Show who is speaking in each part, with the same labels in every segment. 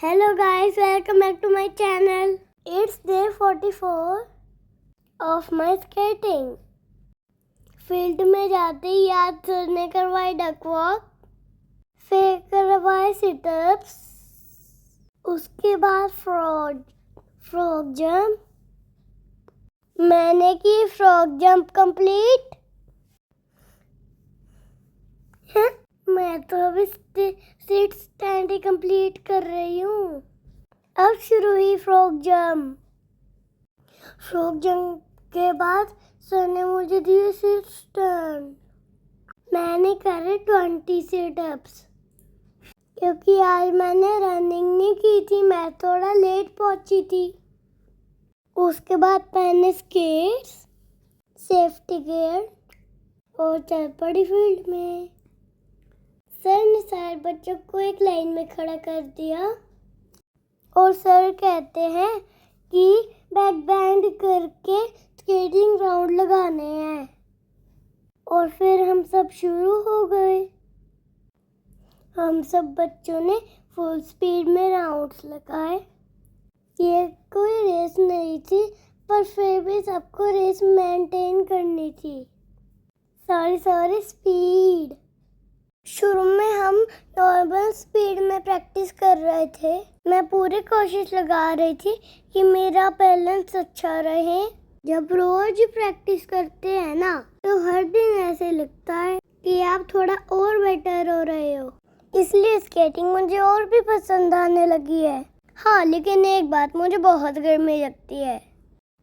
Speaker 1: Hello guys, welcome back to my channel. It's day 44 of my skating. Field में जाते ही याद sir ने करवाई डक वॉक, फिर करवाए सिटअप्स, उसके बाद फ्रॉग जंप। मैंने की फ्रॉग जंप कंप्लीट। मैं तो अभी सीट स्टैंड ही कंप्लीट कर रही हूँ। अब शुरू हुई फ्रॉग जंप। फ्रॉग जंप के बाद सर ने मुझे दिए सीट स्टैंड। मैंने करे 20 सिटअप्स क्योंकि आज मैंने रनिंग नहीं की थी, मैं थोड़ा लेट पहुंची थी। उसके बाद पहने स्केट्स, सेफ्टी गियर और चल पड़ी फील्ड में। सर ने सारे बच्चों को एक लाइन में खड़ा कर दिया और सर कहते हैं कि बैक बैंड करके स्केटिंग राउंड लगाने हैं और फिर हम सब शुरू हो गए। हम सब बच्चों ने फुल स्पीड में राउंड्स लगाए। ये कोई रेस नहीं थी, पर फिर भी सबको रेस मेंटेन करनी थी। Sorry speed. शुरू में हम नॉर्मल स्पीड में प्रैक्टिस कर रहे थे। मैं पूरी कोशिश लगा रही थी कि मेरा बैलेंस अच्छा रहे। जब रोज प्रैक्टिस करते हैं ना, तो हर दिन ऐसे लगता है कि आप थोड़ा और बेटर हो रहे हो। इसलिए स्केटिंग मुझे और भी पसंद आने लगी है। हाँ, लेकिन एक बात, मुझे बहुत गर्मी लगती है।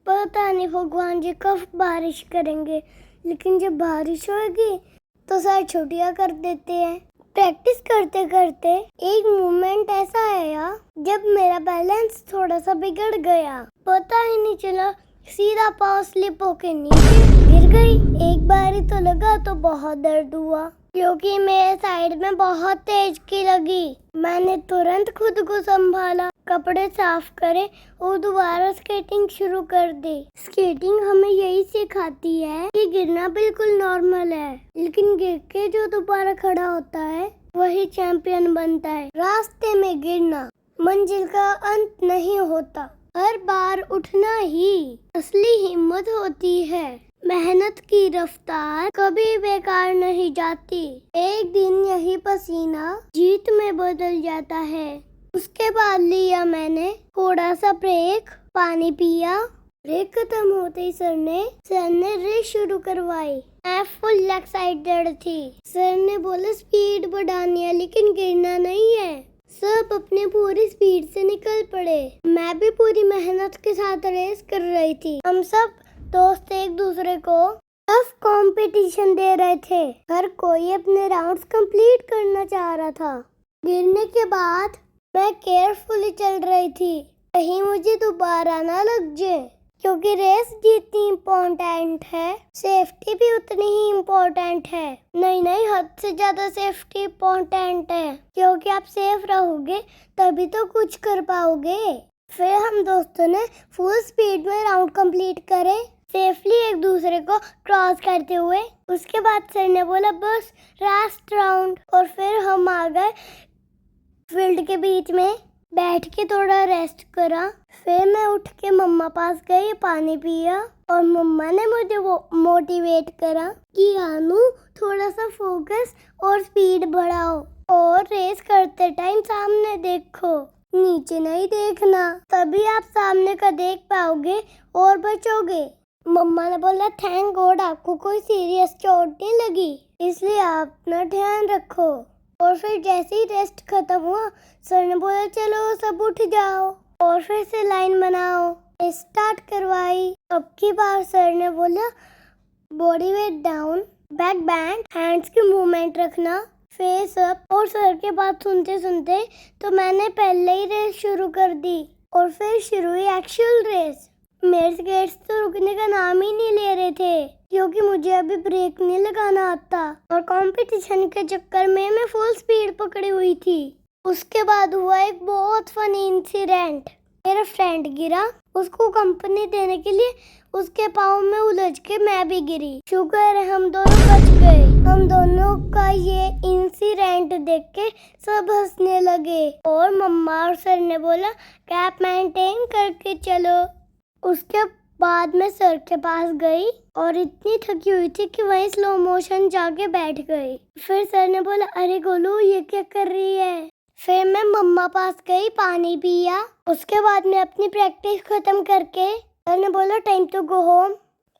Speaker 1: पता नहीं भगवान जी कब बारिश करेंगे, लेकिन जब बारिश होगी तो सर छुट्टियां कर देते हैं। प्रैक्टिस करते करते एक मोमेंट ऐसा आया जब मेरा बैलेंस थोड़ा सा बिगड़ गया। पता ही नहीं चला, सीधा पाँव स्लिप होके नीचे गिर गई। एक बार ही तो लगा तो बहुत दर्द हुआ क्योंकि मेरे साइड में बहुत तेज की लगी। मैंने तुरंत खुद को संभाला, कपड़े साफ करे और दोबारा स्केटिंग शुरू कर दी। स्केटिंग हमें यही सिखाती है कि गिरना बिल्कुल नॉर्मल है, लेकिन गिर के जो दोबारा खड़ा होता है वही चैंपियन बनता है। रास्ते में गिरना मंजिल का अंत नहीं होता, हर बार उठना ही असली हिम्मत होती है। मेहनत की रफ्तार कभी बेकार नहीं जाती। एक दिन यही पसीना जीत में बदल जाता है। उसके बाद लिया मैंने थोड़ा सा ब्रेक, पानी पिया। ब्रेक खत्म होते ही सर ने रेस शुरू करवाई। मैं फुल एक्साइटेड थी। सर ने बोला स्पीड बढ़ानी है, लेकिन गिरना नहीं है। सब अपने पूरी स्पीड से निकल पड़े। मैं भी पूरी मेहनत के साथ रेस कर रही थी। हम सब दोस्त एक दूसरे को टफ कंपटीशन दे रहे थे। हर कोई अपने राउंड्स कंप्लीट करना चाह रहा था। गिरने के बाद मैं केयरफुली चल रही थी, कहीं मुझे दोबारा ना लग जाए। क्योंकि रेस जितनी इम्पोर्टेंट है, सेफ्टी भी उतनी ही इम्पोर्टेंट है। नहीं, हद से ज्यादा सेफ्टी इम्पोर्टेंट है, क्योंकि आप सेफ रहोगे तभी तो कुछ कर पाओगे। फिर हम दोस्तों ने फुल स्पीड में राउंड कंप्लीट करे, सेफली एक दूसरे को क्रॉस करते हुए। उसके बाद सर ने बोला बस लास्ट राउंड, और फिर हम आ गए फील्ड के बीच में। बैठ के थोड़ा रेस्ट करा। फिर मैं उठ के मम्मा पास गई, पानी पिया और मम्मा ने मुझे वो मोटिवेट करा कि आनू थोड़ा सा फोकस और स्पीड बढ़ाओ और रेस करते टाइम सामने देखो, नीचे नहीं देखना, तभी आप सामने का देख पाओगे और बचोगे। मम्मा ने बोला थैंक गॉड आपको कोई सीरियस चोट नहीं लगी, इसलिए आप अपना ध्यान रखो। और फिर जैसे ही रेस्ट खत्म हुआ, सर ने बोला चलो सब उठ जाओ और फिर से लाइन बनाओ। स्टार्ट करवाई। अब की बार सर ने बोला body weight down, back bend, hands की मूवमेंट रखना, फेस अप। और सर के बात सुनते सुनते तो मैंने पहले ही रेस शुरू कर दी और फिर शुरू हुई एक्चुअल रेस। मेरे स्केट्स तो रुकने का नाम ही नहीं ले रहे थे, क्योंकि मुझे अभी ब्रेक नहीं लगाना आता और कंपटीशन के चक्कर में मैं फुल स्पीड पकड़ी हुई थी। उसके बाद हुआ एक बहुत फनी इंसिडेंट। मेरा फ्रेंड गिरा, उसको कंपनी देने के लिए उसके पाँव में उलझ के मैं भी गिरी। शुक्र है हम दोनों बच गए। हम हम दोनों का ये इंसिडेंट देख के सब हंसने लगे और मम्मा और सर ने बोला गैप मेंटेन करके चलो। उसके बाद मैं सर के पास गई और इतनी थकी हुई थी कि वहीं स्लो मोशन जाके बैठ गई। फिर सर ने बोला अरे गोलू ये क्या कर रही है। फिर मैं मम्मा पास गई, पानी पिया। उसके बाद मैं अपनी प्रैक्टिस खत्म करके सर ने बोला टाइम टू गो होम।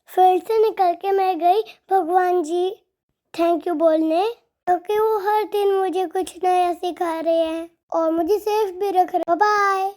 Speaker 1: फिर से निकल के मैं गई भगवान जी थैंक यू बोलने, क्योंकि वो हर दिन मुझे कुछ नया सिखा रहे हैं और मुझे सेफ भी रख रहे हैं। बाय।